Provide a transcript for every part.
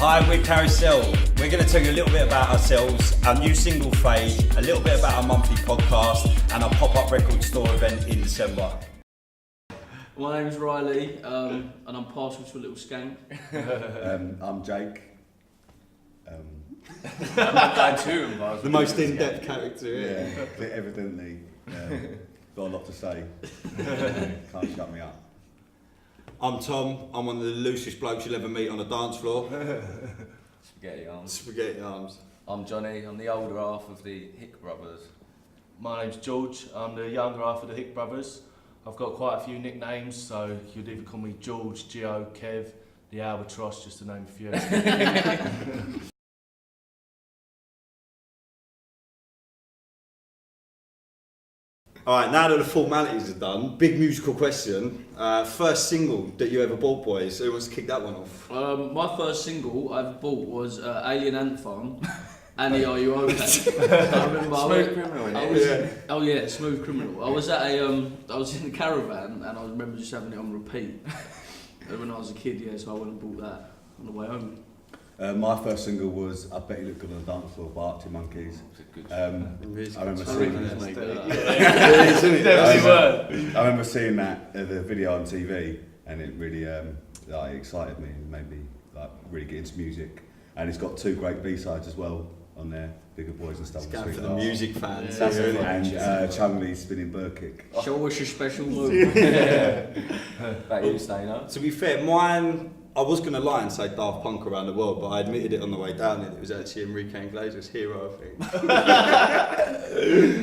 Hi, we're Carousel. We're going to tell you a little bit about ourselves, our new single Fade, a little bit about our monthly podcast and our pop-up record store event in December. My name's Riley, and I'm partial to a little skank. I'm Jake. The most in-depth character, Yeah, evidently. Got a lot to say. Can't shut me up. I'm Tom. I'm one of the loosest blokes you'll ever meet on a dance floor. Spaghetti arms. I'm Johnny, I'm the older half of the Hick brothers. My name's George, I'm the younger half of the Hick brothers. I've got quite a few nicknames, so you'd either call me George, Gio, Kev, the Albatross, just to name a few. Alright, now that the formalities are done, big musical question. First single that you ever bought, boys? Who wants to kick that one off? My first single I ever bought was Alien Ant Farm. Annie, are you okay? I remember Smooth Criminal, Oh yeah, Smooth Criminal. I was at I was in the caravan and I remember just having it on repeat when I was a kid. Yeah, so I went and bought that on the way home. My first single was I Bet You Look Good on the Dance Floor by Arctic Monkeys. I remember seeing that the video on TV, and it really excited me and made me really get into music. And it's got two great B-sides as well on there, Bigger Boys and Stuff. It's going for the music fans. Yeah. And Chumley's Spinning Burkick. Show us your special move. Back you, Stainer. To be fair, mine, I was going to lie and say Daft Punk Around the World, but I admitted it on the way down and it was actually Enrique Iglesias' Hero, I think.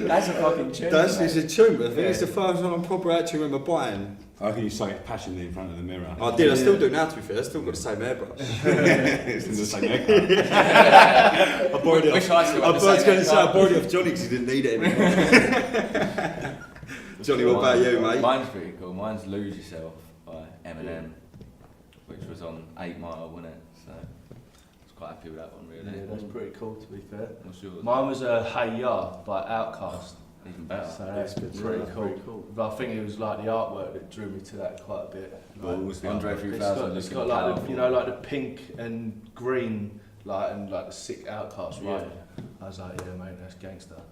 That's a fucking tune. It's a tune, but I think it's the first one I proper actually remember buying. I reckon you sang it passionately in front of the mirror. I did, I still do now to be fair, I still got the same airbrush. It's in the same haircut. I borrowed it off, I borrowed it off Johnny because he didn't need it anymore. Johnny, what about you, mate? Mine's pretty cool. Mine's Lose Yourself by Eminem, which was on 8 Mile, wasn't it? So I was quite happy with that one, really. Yeah, that's pretty cool, to be fair. What's yours? Mine was Hey Ya by Outkast. Even better. So that's pretty cool. But I think it was like the artwork that drew me to that quite a bit. What was the Andre artwork? 3000. It's got like like the pink and green, and the sick Outkast right. I was like, yeah, mate, that's gangster.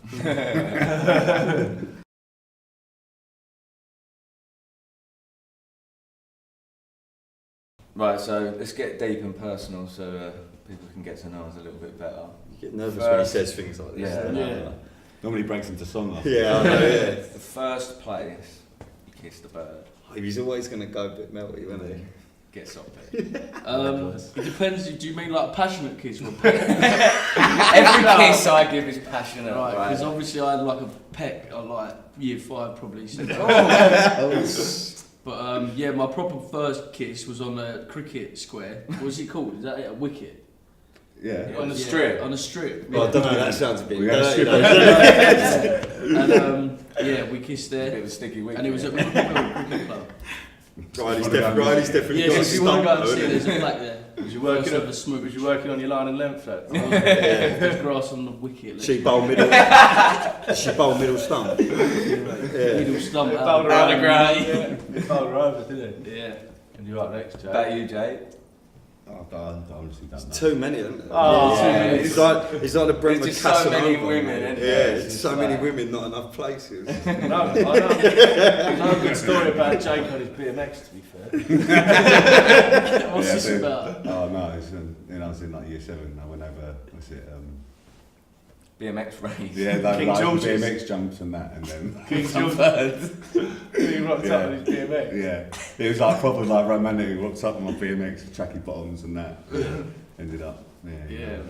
Right, so let's get deep and personal so people can get to know us a little bit better. You get nervous when he says things like this. Yeah. Normally breaks into song. Yeah, I know, yeah. The first place you kissed a bird. He's always going to go a bit melty, isn't he? Get soppy. It depends. Do you mean like passionate kiss or Every kiss I give is passionate. Right, because obviously I had like a peck at like year 5 probably. So But yeah, my proper first kiss was on a cricket square. What was it called? Is that it? A wicket? Yeah. On the strip. On a strip. Well, I don't know, that sounds a bit... And yeah, we kissed there. A bit of a sticky wicket. And it was at Cricket Club. Riley's definitely Yeah, got so a if you want to go and stump, see, though, there's a plaque there. Was you working on your line and length though? There's grass on the wicket. She bowl middle stump. Middle stump Bowled her out over, of ground. They bowled her over, didn't they? Yeah. And you're up next, Jay. About you, Jay. I honestly don't know. Too many, isn't there? Oh, yeah. It's like the Brent There's just so many Casanova. women, isn't Yeah, there? it's so many women, not enough places. No, I know. There's no good story about Jake on his BMX, to be fair. What's this about? Oh no, it's I was in like year 7. I went over. What's it? BMX race. Yeah, that King like George's. BMX jumps and that, and then King George. He rocked up on his BMX. yeah, it was like proper like romantic. We rocked up on my BMX with tracky bottoms and that. Ended up. Yeah. Yeah.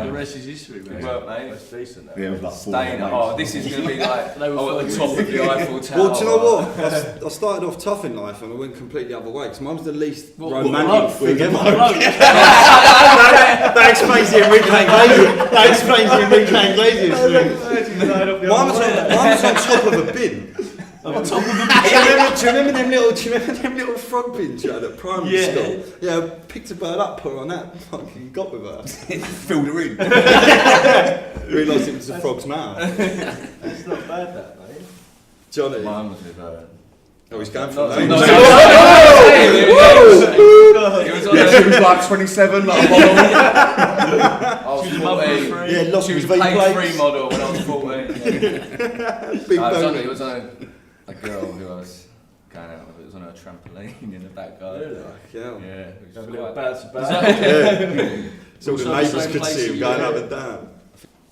The rest is history, Good mate. work, mate. That's decent, though. Yeah, it was like 4 Staying. mates. Oh, this is going to be like They were at the top of the Eiffel Tower. Well, do you know what? I started off tough in life and I went completely other way because mine was the least romantic thing ever. That explains the Enrique Iglesias thing. Mine was on top of a bin. Do you remember them little frog bins you had at primary school? Yeah, I picked a bird up, put her on that, fucking got with her. Filled her in. Realised it was a frog's mouth. It's not bad, that, mate. Johnny. Mine was with Oh, he's going for It names. was on like 27, like a model. I was 14. Yeah, lost She was his a V page plates. 3 model when I was 14. Big It bone. was on a girl who I was going out with. It was on a trampoline in the back garden. Yeah. Yeah, it was Have a quite- little bounce about. So the Also neighbours the same could place see him you going were. up and down.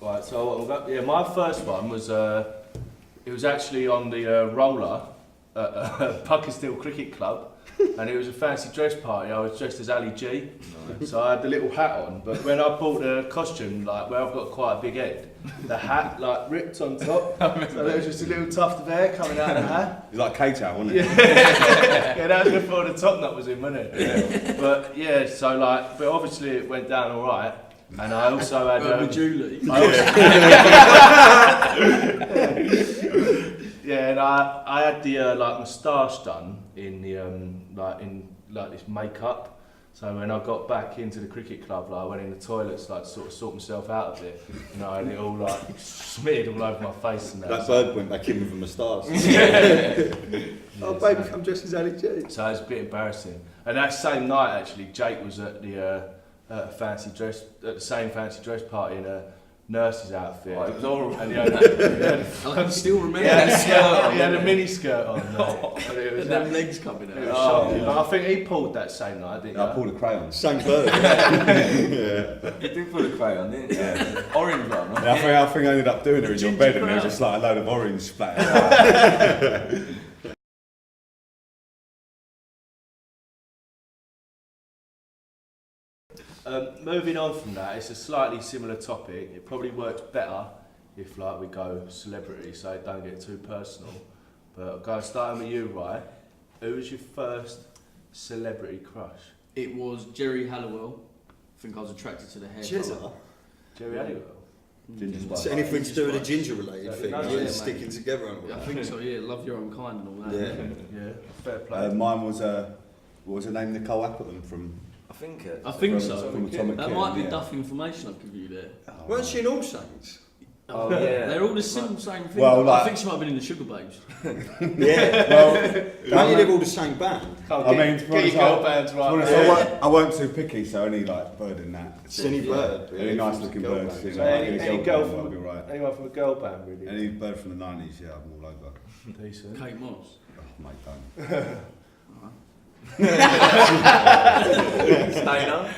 Right, so yeah, my first one was it was actually on the roller at Puckerstill Cricket Club, and it was a fancy dress party. I was dressed as Ali G, so I had the little hat on. But when I bought the costume, like where I've got quite a big head, the hat like ripped on top, so there was just a little tuft of hair coming out of the hat. He's like K-Town, wasn't it? Yeah, that was before the top knot was in, wasn't it? Yeah. But yeah, so like, but obviously it went down all right. And I also had. With Julie. Yeah, and I had the like moustache done in the like this makeup. So when I got back into the cricket club, like I went in the toilets like to sort of sort myself out of it. And I had it all like smeared all over my face and that. That bird went back in with a moustache. Oh, baby, I'm dressed as Ali G. So it was a bit embarrassing. And that same night, actually, Jake was at the the same fancy dress party in a nurse's outfit. Oh, it was all And I can still remember he had that. he had a mini skirt on. And it was And them legs coming It was out. shocking. But I think he pulled that same night, didn't he? I pulled a crayon. Same bird. You did put a crayon, didn't you? Yeah. Orange one, right? Yeah, I think I ended up doing her in your bed, and there was just like a load of orange splattered. Moving on from that, it's a slightly similar topic. It probably works better if like we go celebrity, so it don't get too personal. But guys, starting with you, right? Who was your first celebrity crush? It was Jerry Halliwell. I think I was attracted to the hair Jezza? colour. Jerry Halliwell. Ginger Is spice. it anything to do with a ginger related thing? No, Like yeah, sticking mate. together and all Yeah, I that? think so, yeah. Love your own kind and all that. Yeah. Yeah, fair play. Mine was, what was her name? Nicole Appleton from I think from so. Atomic That Kitten, might be yeah. duff information I've given you there. Weren't she in All Saints? Oh, yeah. They're all the same thing. Well, like- I think she might have been in the Sugar Babes. Yeah. Well, Don't you live all the same band? I mean, to be honest, girl bands right. I weren't too picky, so only like bird in that. Any bird. Any nice looking Girl birds. band. So any girl band, from- I'll be right. Anyone from a girl band, really? Any bird from the 90s, yeah, I'm all over. Decent. Kate Moss. Oh, mate, don't. Stainer.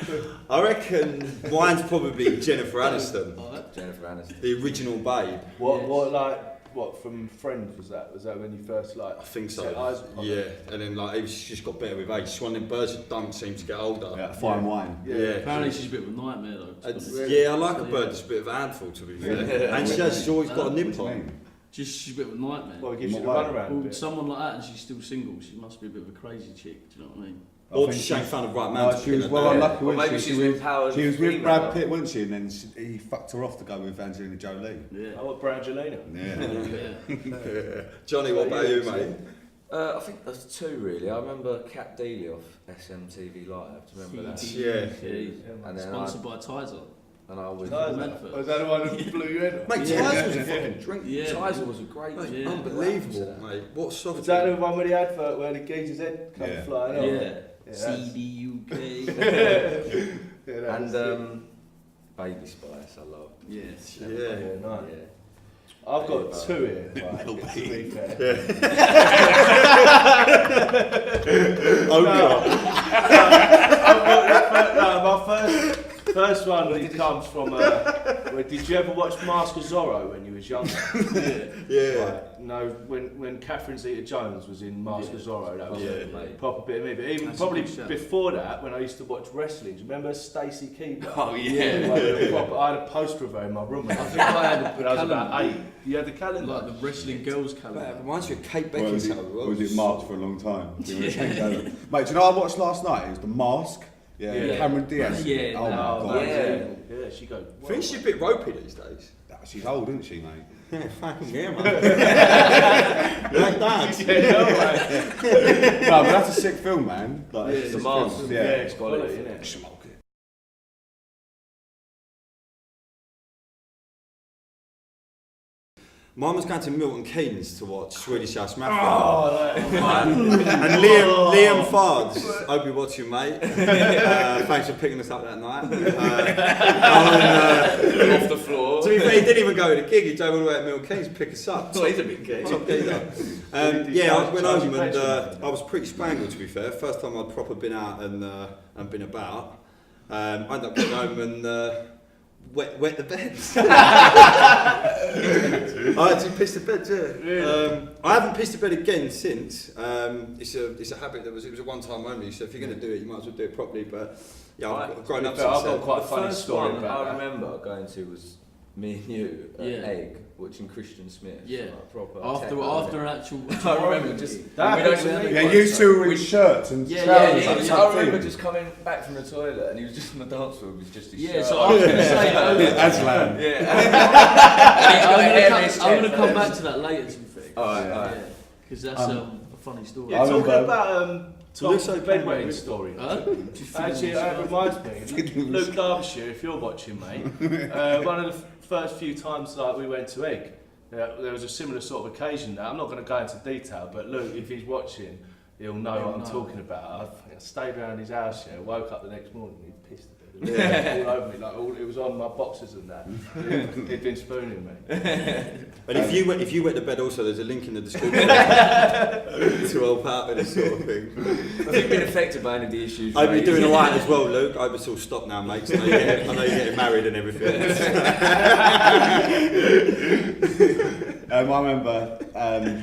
I reckon mine's probably Jennifer Aniston, Jennifer Aniston. the original Babe. What from Friends was that? Was that when you first like? I think set so. eyes on her? Yeah, and then like she's just got better with age. She's one of them birds that don't seem to get older. Yeah, fine wine. Yeah. Apparently she's a bit of a nightmare though. Yeah, I like a bird that's a bit of a handful to be fair. And she's always got a nip What do you on. mean? Just she's a bit of a nightmare. Well, it gives you the What way? run around. a Well, bit. someone like that and she's still single, she must be a bit of a crazy chick, do you know what I mean? Or I just think ain't found the right No, man to she was pin well her down. unlucky, Or wasn't maybe she? she's She was- empowered. She was with female. Brad Pitt, wasn't she? And then he fucked her off to go with Angelina Jolie. Yeah. Oh, what Brangelina? Yeah. Yeah. Johnny, what about you, mate? I think there's two really. I remember Cat Dealey off SMTV Live. Do you remember that? Yeah. And then Sponsored by Tizer. I was. Tizer. Was that the one that blew you in? Mate, Yeah. Tizer was a fucking drink. Yeah. Tizer was a great. Mate, Yeah. unbelievable, mate. What soft Was that the one with the advert where the geezer's head comes Yeah. flying off? Yeah. that's- CBUK. Yeah, that's- And Baby Spice, I love. Yes. Yeah. Yeah, nice. Yeah. I've got two here. Right, to be fair. Oh, God. My first one really comes from. Did you ever watch Mask of Zorro when you was younger? Yeah. Right, no, when Catherine Zeta-Jones was in Mask of Zorro, that was Yeah. a proper bit of me. But even That's a probably good show. before that, when I used to watch wrestling, do you remember Stacey Keebler? Oh yeah. I had a poster of her in my room when I think I had when I was a about calendar. 8. You had the calendar? Like the wrestling girls That calendar. reminds me of Kate Well, was Beckinsale. it March for a long time? You were changed over. Mate, do you know what I watched last night? It was The Mask. Yeah, Yeah. Cameron Diaz. Yeah, Oh my no, god. yeah. Yeah, she goes. I think she's a bit ropey these days. She's old, isn't she, mate? Yeah, fucking yeah, man. Like that. No, but that's a sick film, man. Like, Yeah, it's The a Mask. film. Yeah, Yeah. it's quality, isn't it? Smoke it. Mine was going to Milton Keynes to watch Swedish House Mafia. Oh, And Liam Fards, hope you're watching, mate. Thanks for picking us up that night. Off the floor. To be fair, he didn't even go to the gig, he drove all the way to Milton Keynes to pick us up. Oh, he's a big kid. Top geezer. Yeah, I went home and I was pretty spangled, to be fair. First time I'd proper been out and been about. I ended up getting home and wet the beds. I actually pissed the bed, yeah. I haven't pissed the bed again since. It's a habit it was a one-time only. So if you're going to do it, you might as well do it properly. But yeah, I've grown up since I've then. got quite a funny First story one about I that. remember going to was me and you at Egg watching Christian Smith. Yeah. Like proper After an actual. I remember just That we don't happened to even me. Yeah, you two were in shirts and Yeah, trousers. yeah, like yeah. tucked I remember in. just coming back from the toilet and he was just on the dance floor with just his Yeah, shirt. so I was going to say. Aslan. I'm going to come back to that later, to be fair. Alright. Because that's a funny story. Yeah, talking remember- about Tom's Looks bedwetting okay, story. Just Actually, that reminds me. Luke Derbyshire, if you're watching, mate. One of the first few times like we went to Egg, there was a similar sort of occasion. Now I'm not going to go into detail, but Luke, if he's watching, he'll know what I'm talking about. I stayed around his house. Yeah, woke up the next morning, he'd pissed the bed. All over me, like it was on my boxes and that. He'd been spooning me. And if you went to bed also, there's a link in the description to help out with this sort of thing. Have you been affected by any of the issues? I hope you're raised? doing alright as well, Luke. I hope it's all stopped now, mate. I know you're getting married and everything. I remember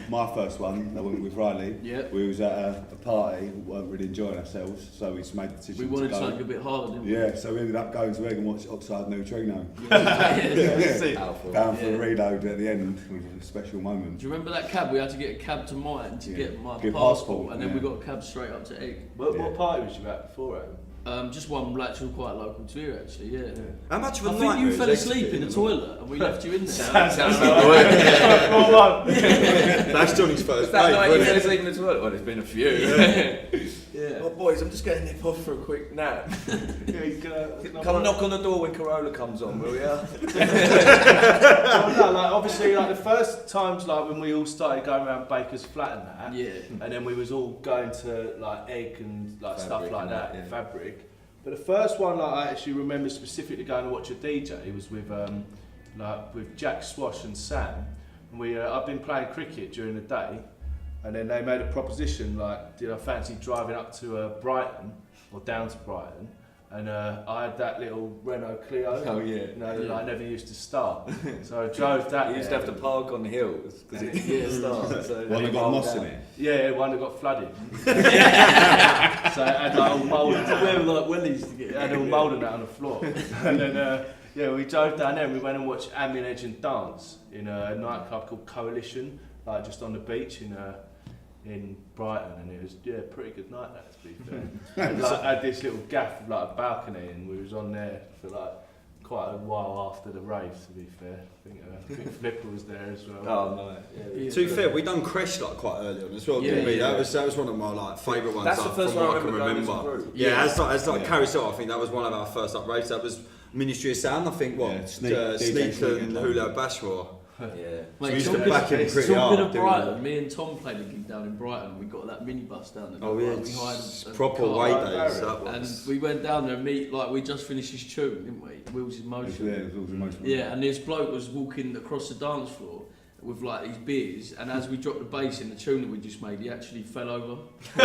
my first one, I went with Riley. Yep. We was at a party, we weren't really enjoying ourselves, so we just made the decision We wanted to go. something a bit harder, didn't we? Yeah, so we ended up going to Egg and watched Oxide Neutrino. Powerful. Down for Yeah. a reload at the end, was a special moment. Do you remember that cab? We had to get a cab to mine to Yeah. get my Get passport, passport, and then yeah. we got a cab straight up to Egg. What Yeah. party was you at before, Adam? Just one actual quite local to here, actually. Yeah. How much of a I think nightmare you is fell Egg asleep to in be? the toilet, and we left you in there. Sounds like the way. That's Johnny's first That date, night you wasn't fell it? asleep in the toilet? Well, there's been a few. Yeah. Well, boys, I'm just going to nip off for a quick nap. Come knock on the door when Carousel comes on, will ya? Well, no, like obviously, like the first times, like when we all started going around Baker's flat and that, Yeah. and then we was all going to like Egg and like Fabric stuff like and that, that, yeah. Fabric. But the first one, like I actually remember specifically going to watch a DJ. It was with with Jack Swash and Sam. And I've been playing cricket during the day, and then they made a proposition like, did I fancy driving up to Brighton or down to Brighton? And I had that little Renault Clio. Oh, yeah. You know, that I never used to start. So I drove that. You used to have to park on the hills because it didn't start. So Well, they got moss in it. Yeah, one that got flooded. So it had like all mould and that. Where were like wellies to get? It had all mould and that on the floor. And then we drove down there and we went and watched Ami Legend dance in a nightclub called Coalition, like just on the beach in Brighton, and it was a pretty good night that, to be fair. And, like, had this little gaff with like a balcony, and we was on there for like quite a while after the rave, to be fair. I think Flipper was there as well. Oh, no. Yeah. To be fair, we done Crash like quite early on as well, didn't we? That was one of my like favourite ones. That's like, the first from one I what remember going as a group. Yeah, as like Carousel, I think that was one of our first like raves. That was Ministry of Sound, I think. What? Yeah, Sneak, Sneak Sneak and and Hula Bashmore. Yeah. So we Mate, used to talking back him pretty talking hard. of didn't we? Brighton, me and Tom played a gig down in Brighton. We got that minibus down there. Oh yeah, we hired it's a proper car. way like days. that. That And was. we went down there and we just finished his tune, didn't we? Wheels in It was Motion. there, it was all emotional. Yeah, and this bloke was walking across the dance floor with like these beers, and as we dropped the bass in the tune that we just made, he actually fell over. He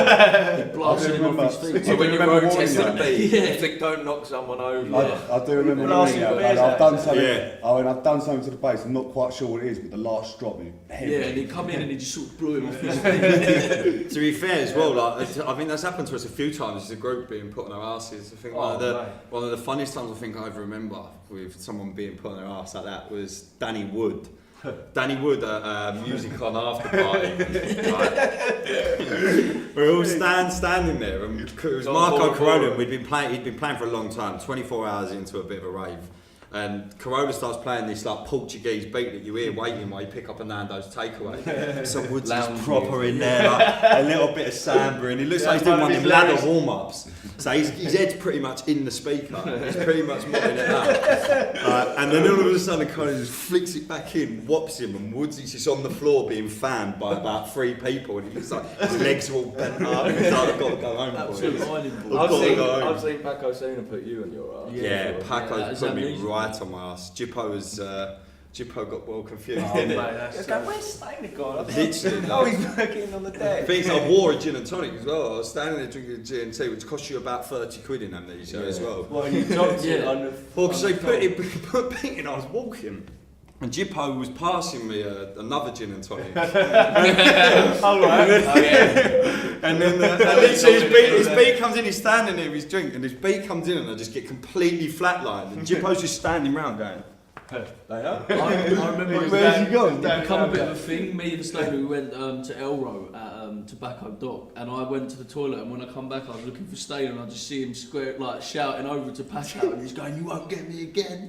blasted him off his feet. So when you remember road warning test the you. beat, Yeah. you think don't knock someone over. I do remember Blasting warning you, the and beers I've done out. something. Yeah. I've done something to the bass. I'm not quite sure what it is, but the last drop is heavy. Yeah, and he come in and he just sort of blew him off his feet. To be fair as well, like I think that's happened to us a few times as a group being put on our asses. I think one of the funniest times I think I ever remember with someone being put on their ass like that was Danny Wood. Danny Wood at Music On After Party. We're all standing there, and it was Marco Corona. He'd been playing for a long time, 24 hours into a bit of a rave. And Carousel starts playing this like Portuguese beat that you hear waiting while you pick up a Nando's takeaway. So Woods is proper in there, like a little bit of samba, and he looks like he's doing one of them ladder warm-ups. So his head's pretty much in the speaker. He's pretty much mopping it up. And then all of a sudden, Carousel just flicks it back in, whops him, and Woods is just on the floor being fanned by about 3 people, and he looks like his legs are all bent up. He's like, I've got to go home. I've seen Paco Suna put you on your ass. Yeah, Paco's put me right on my ass. Jippo got well confused, didn't he? Where's Steiner gone? Literally. Oh, he's working on the deck. Things I wore a gin and tonic as well. I was standing there drinking a G&T, which cost you about 30 quid in amnesia as well. Well, you dropped it on the... Well, because they put Pete in, I was walking. And Jippo was passing me another gin and tonic. Oh, right. And then literally his beat comes in, he's standing there with his drink, and his beat comes in and I just get completely flatlined. And Jippo's just standing round going, I remember where's he gone? It become a bit of a thing. Me and Slowly, we went to Elro at Tobacco Dock, and I went to the toilet, and when I come back I was looking for Stain, and I just see him shouting over to Paco, and he's going, "You won't get me again."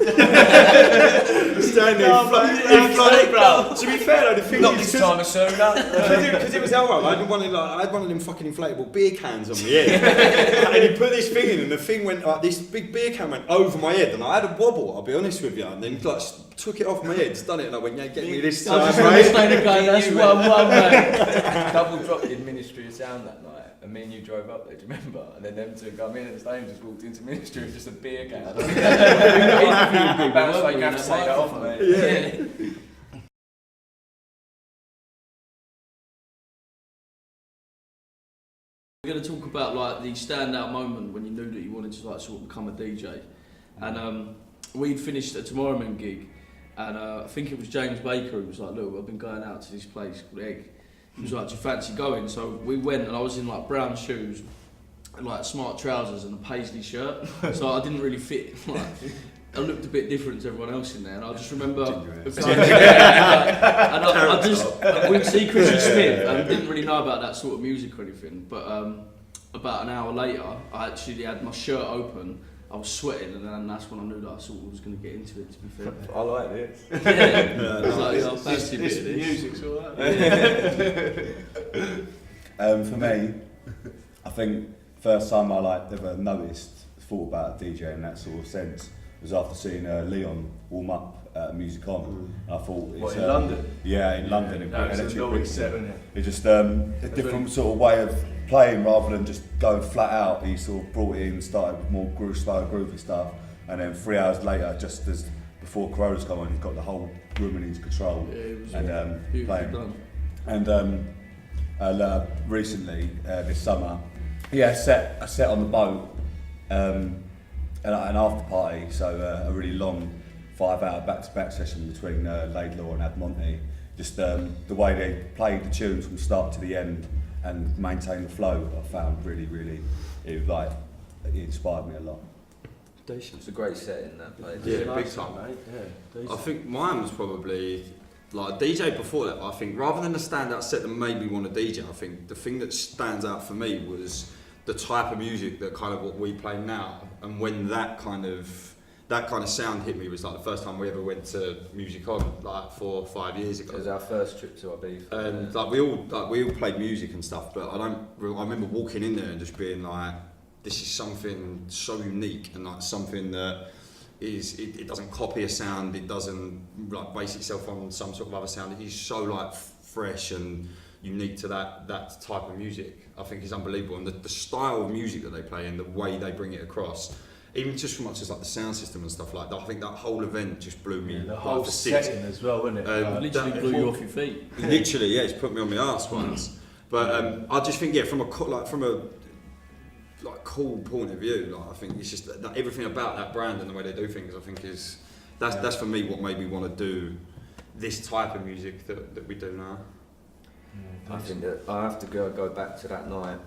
Standing there, to be fair though, the thing Not is, this time, Suna. because it was Elro, I had one of them fucking inflatable beer cans on my head, and he put this thing in, and the thing went like this big beer can went over my head, and I had a wobble. I'll be honest with you, and then like took it off my head, done it, and I went, "Yeah, get me this time, mate." That's 1-1, mate. Double dropped in Ministry of Sound that night, and me and you drove up there, do you remember? And then them two come in, and Stain just walked into Ministry with just a beer can. Bounce like you have to take that off, mate. Yeah. We're going to talk about like the standout moment when you knew that you wanted to like sort of become a DJ, and we'd finished a Tomorrowman gig, and I think it was James Baker who was like, "Look, I've been going out to this place called Hick." He was like, "Do you fancy going?" So we went, and I was in like brown shoes, and like smart trousers and a paisley shirt, so I didn't really fit. Like, I looked a bit different to everyone else in there, and I just remember, we'd see Chrissy Smith, and didn't really know about that sort of music or anything. But about an hour later, I actually had my shirt open. I was sweating, and then that's when I knew that I sort of was going to get into it. To be fair, I like this. yeah, I was like, I fancy a bit of this. Music's all right. For me, I think first time I ever thought about a DJ in that sort of sense was after seeing Leon warm up at Music On. I thought it's in London? Yeah, in London. In That was a Electric Norwich Brixton. set, wasn't it? It's just a different sort of way of playing rather than just going flat out. He sort of brought it in, started with more slower groovy stuff, and then 3 hours later, just as before Corona's come on, he's got the whole room in his control. Yeah, it was and beautifully playing. done. And recently, this summer, I set on the boat, an after party, so a really long 5-hour back-to-back session between Laidlaw and Admonte. Just the way they played the tunes from start to the end and maintained the flow, I found really, it inspired me a lot. Decent. It's a great set in that place. Yeah, big time, mate. Yeah, I think mine was probably like a DJ before that. I think rather than a standout set that made me want to DJ, I think the thing that stands out for me was the type of music that kind of what we play now. And when that kind of sound hit me was like the first time we ever went to Music On, like 4 or 5 years ago. It was our first trip to Ibiza. And like we all played music and stuff, but I remember walking in there and just being like, this is something so unique and like something that it doesn't copy a sound, it doesn't like base itself on some sort of other sound. It is so like fresh and unique to that type of music. I think is unbelievable, and the style of music that they play and the way they bring it across, even just from much as like the sound system and stuff like that. I think that whole event just blew me. the whole for 6. setting as well, wasn't it? Literally blew you off your feet. Literally, yeah, it's put me on my arse once. But I just think, yeah, from a cool point of view, like I think it's just that everything about that brand and the way they do things, I think that's for me what made me want to do this type of music that we do now. I think that I have to go back to that night,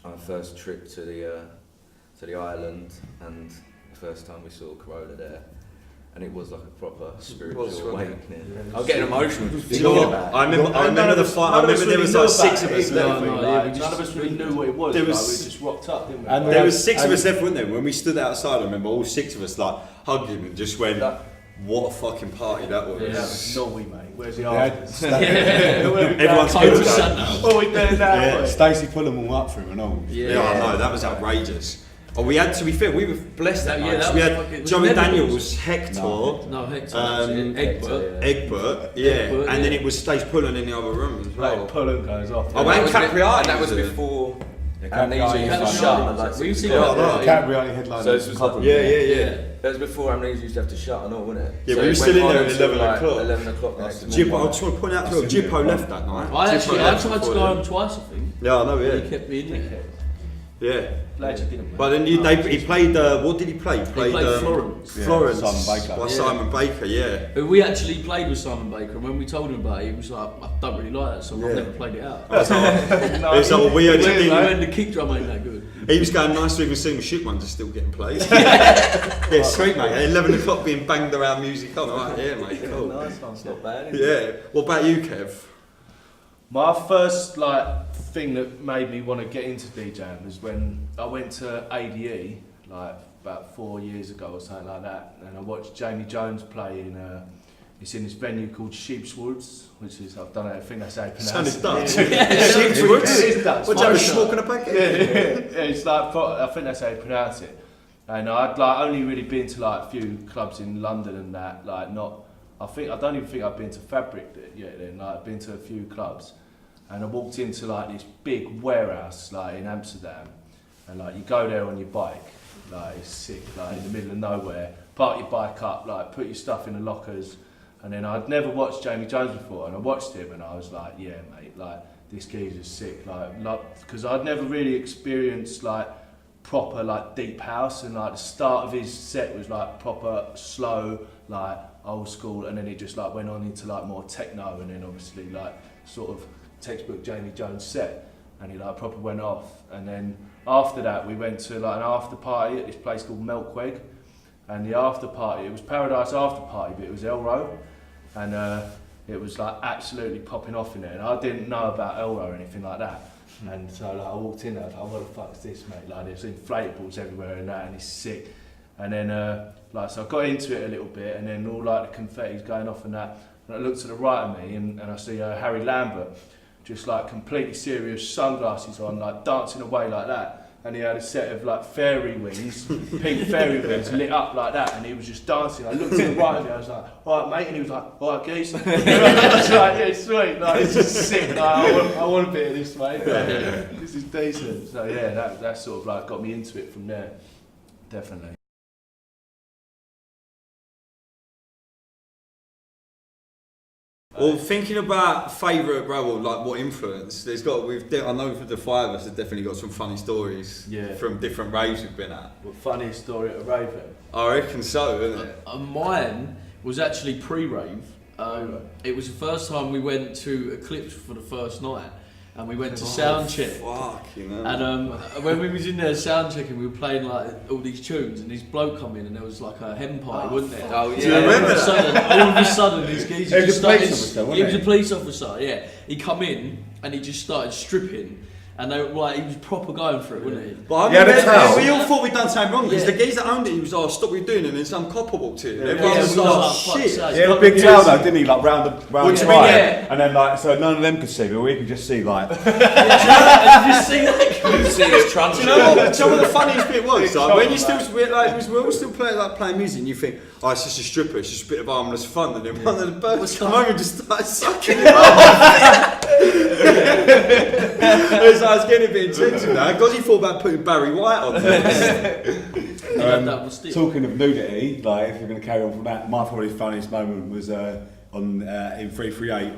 our first trip to the island, and the first time we saw Corona there. and it was like a proper spiritual Was, wasn't it? awakening. I'm getting emotional just Do you know thinking what? about it. I remember the fight. I remember there was like 6 of us left. None of us really knew what it was. There Like, was- we just rocked up, didn't we? And There was 6 of us left, weren't there? When we stood outside, I remember all 6 of us like hugged him and just went, "What a fucking party that was!" Yeah, that was Norway, mate. Where's the We had artist? Everyone's Total good. shutdown. What are we doing now? Yeah. Stacey pulled them all up for him and all. Yeah, I know, that was outrageous. Oh, we had, to be fair, we were blessed that Yeah, night. that we was had fucking- Joey it was Daniels, Hector, No, Hector. Egbert. Egbert, yeah, Egbert, and then yeah. it was Stace Pullen in the other room as well. Like, Pullen goes off. Oh, And and that Capriati was was it? before Yeah, Amnesia Capriati used to was shut like- at like We 6 see o'clock. that. Capriati headline. So this was like- Yeah. That was before Amnesia used to have to shut and all, wasn't it? Yeah, So we were it still in went there on at until 11 like o'clock. 11 o'clock the next Jippo, I morning. just want to point out as well, Jippo left that night. I Jippo tried left to before go then. home twice, I think. Yeah, I know, He yeah. kept me in there. Yeah. Glad you didn't. But then he played, what did he play? He played Florence. Yeah, Florence. Simon Baker. By Yeah. Simon Baker, yeah. But we actually played with Simon Baker, and when we told him about it, he was like, I don't really like that song, I've Yeah. never played it out. It's like, we had He went, the kick drum ain't that good. He was going, nice to even see the shit ones are still getting played. Yeah, sweet mate. At 11 o'clock being banged around music on. Right, yeah, mate, cool. Nice one, it's not bad. Is it? Yeah. What about you, Kev? My first thing that made me want to get into DJing was when I went to ADE about 4 years ago or something like that, and I watched Jamie Jones play in. It's in this venue called Sheepswoods, which is I think that's how you pronounce it. Dutch. Sheepswoods. It is Dutch. What, you have a smoke in a packet? Yeah, it's I think that's how you pronounce it. And I'd only really been to a few clubs in London and that, not. I don't even think I've been to Fabric yet. Then I've been to a few clubs, and I walked into this big warehouse in Amsterdam, and you go there on your bike, it's sick, in the middle of nowhere. Park your bike up, put your stuff in the lockers, and then I'd never watched Jamie Jones before, and I watched him, and I was like, yeah, mate, this geezer's sick, because I'd never really experienced proper deep house, and the start of his set was proper slow, old school, and then it just went on into more techno, and then obviously sort of textbook Jamie Jones set, and he proper went off. And then after that we went to an after party at this place called Melkweg, and the after party, it was Paradise after party, but it was Elro, and it was absolutely popping off in there, and I didn't know about Elro or anything like that. And so I walked in there, I was like, what the fuck's this, mate? There's inflatables everywhere and that, and it's sick. And then so I got into it a little bit, and then all the confetti's going off and that, and I looked to the right of me, and I see Harry Lambert, just completely serious, sunglasses on, dancing away like that. And he had a set of fairy wings, pink fairy wings lit up like that, and he was just dancing. I looked to the right of me, I was like, alright mate, and he was like, alright geese. I was like, yeah, sweet, this is sick, I want a bit of this, mate. This is decent. So yeah, that sort of got me into it from there, definitely. Well, thinking about favourite rebel, what influence, I know the 5 of us have definitely got some funny stories from different raves we've been at. What funniest story at a rave then? I reckon so, isn't it? Mine was actually pre-rave. It was the first time we went to Eclipse for the first night, and we went to sound check. Fucking hell. And when we was in there sound checking, we were playing all these tunes, and this bloke come in, and there was a hen party, wasn't there? Oh yeah. Do you remember that? All of a sudden, this geezer He was just a police started. officer, wasn't He was he? a police officer, yeah. He come in and he just started stripping, and he was proper going for it, wasn't he? But I Yeah, the remember, towel. we all thought we'd done something wrong because Yeah. the geezer that owned it, he was like, stop what you're doing, and then some copper walked in. Yeah, Everyone yeah, was we like, was like, shit. fuck's sake. He had a big tail though, didn't he? Round the What do you side. mean? Yeah. And then so none of them could see, but we could just see Did you see that? You see this trunk. Do you know what the funniest bit was? When you still, we're all still playing music, and you think, oh, it's just a stripper, it's just a bit of harmless fun, and then one of the birds come over and just started sucking him off. I was getting a bit intense with that, because he thought about putting Barry White on there. That was still. Talking of nudity, if you're going to carry on from that, my probably funniest moment was in 338.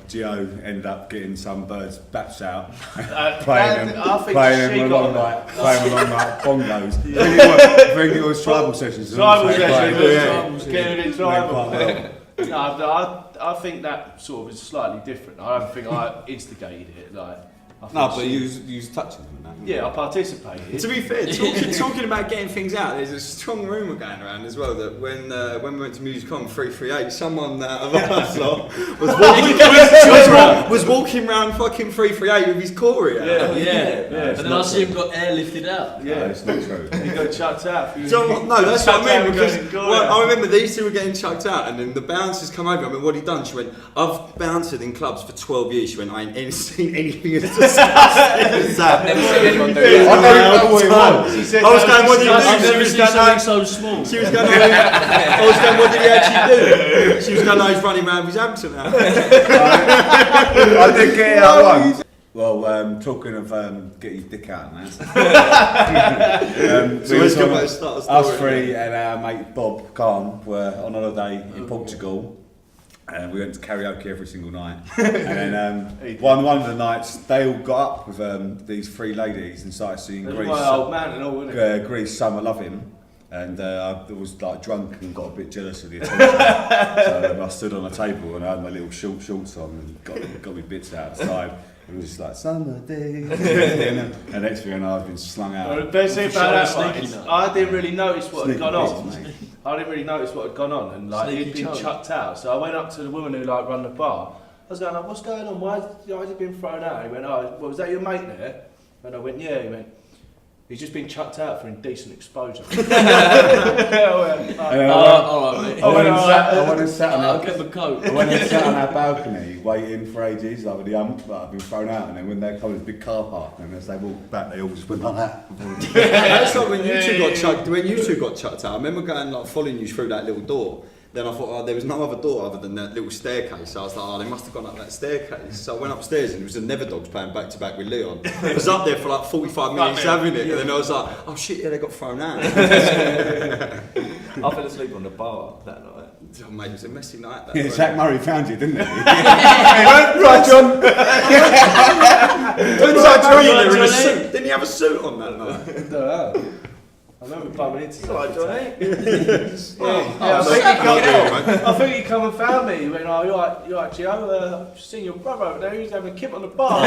Gio ended up getting some birds' bats out, playing them along bongos. I think it was tribal sessions. Tribal sessions, sessions, getting it tribal. No, I think that sort of is slightly different. I don't think I instigated it. No, but you was touching them and that. Yeah, I participated. To be fair, talking about getting things out, there's a strong rumour going around as well that when we went to MusicCon 338, someone out of us lot was walking around fucking 338 with his Corey out. And then I see him got airlifted out. Yeah, it's not true. He got chucked out. So, no, that's what I mean, because I remember these two were getting chucked out, and then the bouncers come over. I mean, what he done? She went, "I've bounced in clubs for 12 years." She went, "I ain't seen anything as disgusting as that." I don't know what it was. She said, I was going, "What did you do?" I've She never was seen going, something so small. She was going, I was going, "What did he actually do?" She was going, "No, he's running around with his absent out." I did get it out once. Well, talking of get your dick out and that. So let's go back and start a story. Us three and our mate Bob Calm were on holiday in Portugal. And we went to karaoke every single night. And then one of the nights, they all got up with these three ladies and started singing Greece. My old man and all, wasn't it? Greece, Summer Lovin'. And I was like drunk and got a bit jealous of the attention. So I stood on a table and I had my little shorts on and got my bits outside. It was just like summer days. And next thing I know, I've been slung out. The best thing about that is, I didn't really notice what had Sneaky gone on. bits, mate. I didn't really notice what had gone on, and like he'd been chucked out. So I went up to the woman who like run the bar. I was going like, "What's going on? Why has he been thrown out?" He went, "Oh, well, was that your mate there?" And I went, "Yeah." He went, "He's just been chucked out for indecent exposure." Alright, mate. I went and sat on I'll get the coat. I went and sat on our balcony waiting for ages, like with the ump that I've been thrown out, and then when they come to this big car park, and as they walked back, they all just went like that. That's like when you two got chucked. When you two got chucked out, I remember going like following you through that little door. Then I thought, there was no other door other than that little staircase. So I was like, they must have gone up that staircase. So I went upstairs and it was the Never Dogs playing back to back with Leon. I was up there for like 45 minutes having it, and then I was like, oh shit, yeah, they got thrown out. I fell asleep on the bar that night. Oh, mate, it was a messy night. That Yeah, Zach Murray found you, didn't he? Right, John. Didn't he have a suit on that night? No. I remember bumping into you. Right, Johnny. I think he come and found me. He went, "Oh, you right, Gio? I've seen your brother over there. He's having a kip on the bar."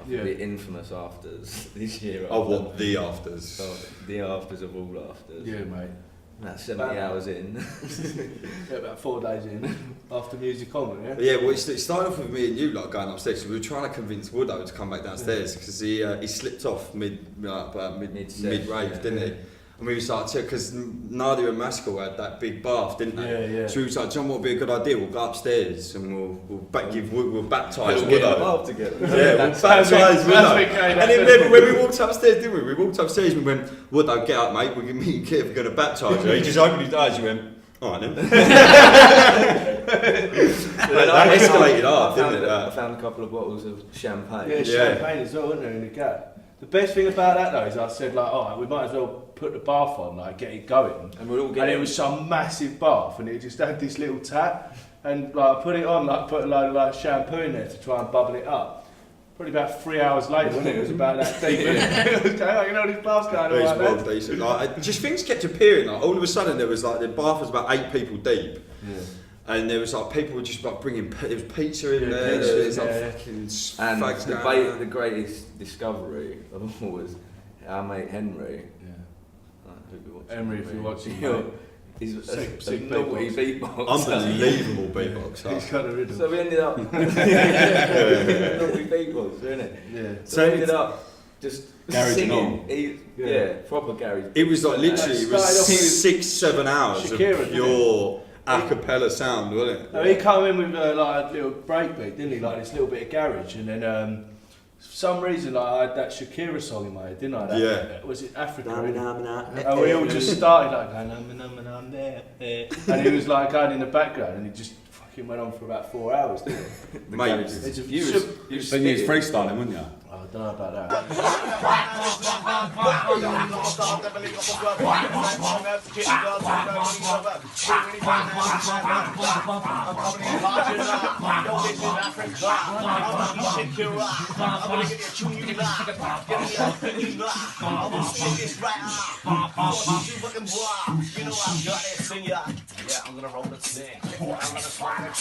The infamous afters this year. Oh, what? The afters? Oh, the afters of all afters. Yeah, mate. That's 70 hours in. Yeah, about 4 days in after MusicCon, yeah. Yeah, well, it started off with me and you like going upstairs. We were trying to convince Woodo to come back downstairs because he slipped off mid rave, didn't he? And we was like, because Nadia and Maskell had that big bath, didn't they? Yeah. So we was like, John, what would be a good idea? We'll go upstairs and we'll baptise We'll Woodo. together. Yeah, we'll baptise Woodo. And then when we walked upstairs, didn't we? We walked upstairs and we went, Woodo, get up, mate. Me and Kev are going to baptise you. He just opened his eyes and went, all right then. That escalated hard, didn't it? I found a couple of bottles of champagne. Yeah, champagne as well, wasn't there, in the gap? The best thing about that though is I said like, all right, we might as well put the bath on, like get it going. And we'll all get and it was some massive bath, and it just had this little tap, and like I put it on, like put a load of like shampoo in there to try and bubble it up. Probably about 3 hours later, wasn't it? It was about that deep. It was going, you know, this bath's going on like that. Decent. Like, just things kept appearing. Like all of a sudden, there was like the bath was about 8 people deep. Yeah. And there was like people were just like bringing. There was pizza in there. There was like fucking And fags down. the greatest discovery of all was our mate Henry. Henry, if you're watching, he's a sick naughty beatboxer. Unbelievable beatboxer. he's kind of rhythm. So we ended up naughty beatboxer, isn't it? Yeah. So we ended up just Garage singing. Yeah, proper garage. It was like literally it was 6-7 hours Shakira, of pure a cappella sound, wasn't it? No, he came in with like a little breakbeat, didn't he? Like this little bit of garage, and then for some reason like, I had that Shakira song in my head, didn't I? That, Yeah. Was it Africa? And we all just started like going, there. And he was like going in the background, and he just fucking went on for about 4 hours, didn't he? Mate, You was freestyling, weren't you? I don't know about that. I'm gonna roll the thing. I'm gonna slide it.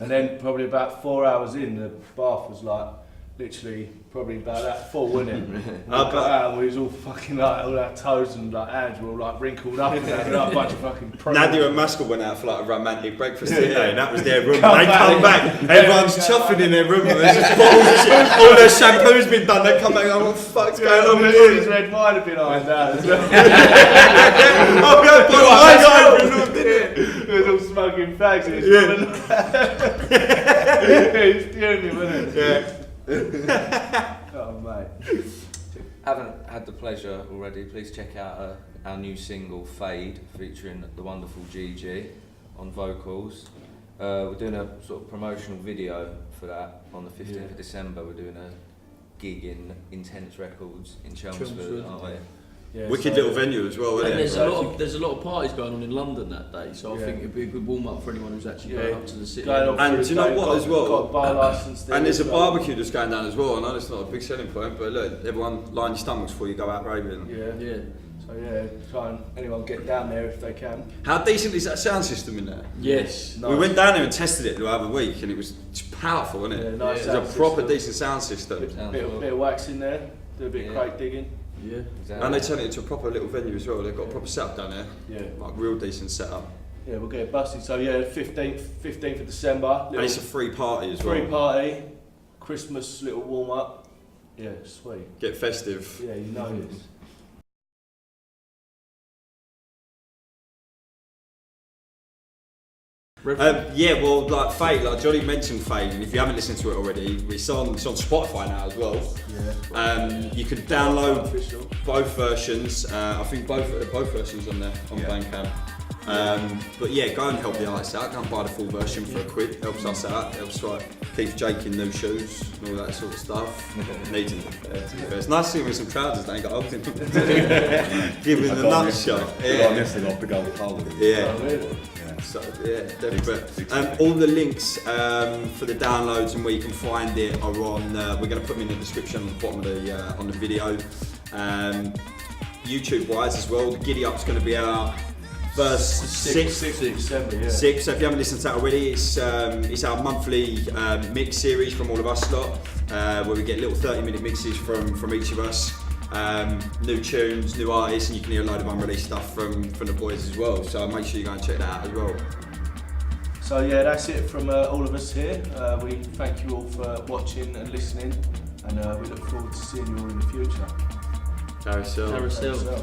And then probably about 4 hours in, the bath was like literally probably about that full, wasn't it? We got out and we was all fucking like, all our toes and like hands were all like wrinkled up and that, like a bunch of fucking pros. Nadia and Maskell went out for like a romantic breakfast today, and that was their room. They come back, everyone's chuffing in their room, and there's just bottles of shit. All their shampoo's been done, they come back and go, what the fuck's going on with All you? this red wine had been ironed out as well. Oh, yeah, but I got it. It was all smoking fags. It was it's fuming, wasn't it? Yeah. Oh, mate. Haven't had the pleasure already, please check out our new single Fade featuring the wonderful Gigi on vocals. We're doing a sort of promotional video for that on the 15th of December. We're doing a gig in Intense Records in Chelmsford, aren't we? Yeah, Wicked little venue as well, And isn't there's it? a lot of parties going on in London that day, so I think it'd be a good warm up for anyone who's actually going up to the city. And do you know what as well? Got a bar license there. And there's a barbecue that's going down as well. I know it's not a big selling point, but look, everyone line your stomachs before you go out raving. Yeah. So yeah, try and anyone get down there if they can. How decent is that sound system in there? Yes. We went down there and tested it the other week, and it was powerful, wasn't it? Yeah, nice It was a proper decent sound system. Bit of wax in there, do a bit of crate digging. Yeah. Exactly. And they turned it into a proper little venue as well. They've got a proper setup down there. Yeah. Like real decent setup. Yeah, we'll get it busted. So yeah, 15th of December. And it's a free party as well. Free party, Christmas little warm up. Yeah, sweet. Get festive. Yeah, you know this. Yeah, well, like Fade, like Johnny mentioned Fade, and if you haven't listened to it already, it's on Spotify now as well. Yeah. You can download Official. both versions. I think both versions on there on Bandcamp. But yeah, go and help the artists out. Go and buy the full version for £1. Helps us out. Helps like keep Jake in new shoes and all that sort of stuff. Needs him. It's nice seeing with some trousers that ain't got holes in them. Give him the nutshell. Yeah. I'm missing off the gold collar. Yeah. Oh, really? So yeah, definitely. But, all the links for the downloads and where you can find it are on. We're going to put them in the description on the bottom of the on the video. YouTube wise as well, the Giddy Up's going to be out first 6th December. Yeah. 6th. So if you haven't listened to that already, it's our monthly mix series from all of us lot, where we get little 30-minute mixes from each of us. New tunes, new artists, and you can hear a load of unreleased stuff from the boys as well. So make sure you go and check that out as well. So yeah, that's it from all of us here. We thank you all for watching and listening, and we look forward to seeing you all in the future. Carousel. Carousel.